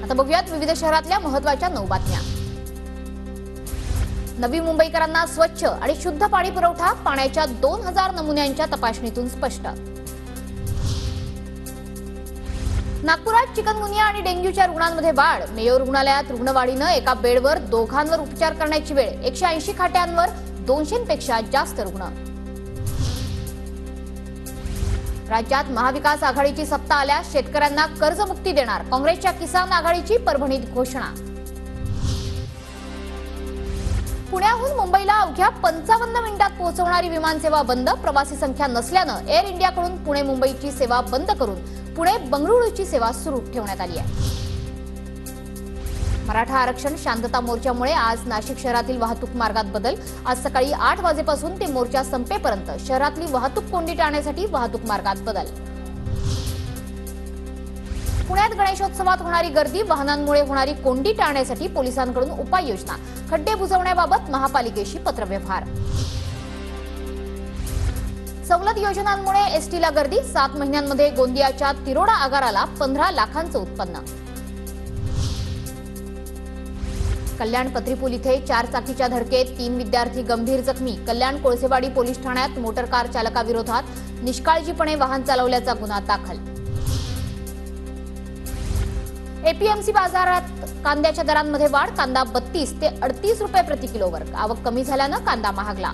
आता बघूयात विविध शहरातल्या महत्त्वाच्या 9 बातम्या। नवी मुंबईकरांना स्वच्छ आणि शुद्ध पाणी पुरवठा, पाण्याच्या 2000 नमुन्यांच्या तपासणीतून स्पष्ट। नागपुरात चिकनगुनिया आणि डेंग्यूच्या रुग्णांमध्ये वाढ, मेयो रुग्णालयात रुग्णवाढीनं एका बेडवर दोघांवर उपचार करण्याची वेळ, 180 खाटांवर 200 पेक्षा जास्त रुग्ण। राज्यात महाविकास आघाडीची सत्ता आल्यास शेतकऱ्यांना कर्जमुक्ती देणार, काँग्रेसच्या किसान आघाडीची परभणीत घोषणा। पुण्याहून मुंबईला अवघ्या 55 मिनिटात पोहोचवणारी विमानसेवा बंद, प्रवासी संख्या नसल्यानं एअर इंडियाकडून पुणे मुंबईची सेवा बंद करून पुणे बंगळुरूची सेवा सुरू ठेवण्यात आली आहे। मराठा आरक्षण शांतता मोर्चामुळे आज नाशिक शहरातील वाहतूक मार्गात बदल, आज सकाळी 8 वाजेपासून ते मोर्चा संपेपर्यंत शहरातली वाहतूक कोंडी टाळण्यासाठी वाहतूक मार्गात बदल। पुण्यात गणेशोत्सवात होणारी गर्दी, वाहनांमुळे होणारी कोंडी टाळण्यासाठी पोलिसांकडून उपाययोजना, खड्डे बुजवण्याबाबत महापालिकेशी पत्रव्यवहार। सवलत योजनांमुळे एसटीला गर्दी, 7 महिन्यांमध्ये गोंदियाच्या तिरोडा आगाराला 15 लाखांचं उत्पन्न। कल्याण पत्रीपूल इथे 4 चाकीच्या धडकेत 3 विद्यार्थी गंभीर जखमी, कल्याण कोळसेवाडी पोलीस ठाण्यात मोटर कार चालकाविरोधात निष्काळजीपणे वाहन चालवल्याचा गुन्हा दाखल। एपीएमसी बाजारात कांद्याच्या दरांमध्ये वाढ, कांदा 32 ते 38 रुपये प्रति किलोवर, आवक कमी झाल्यानं कांदा महागला।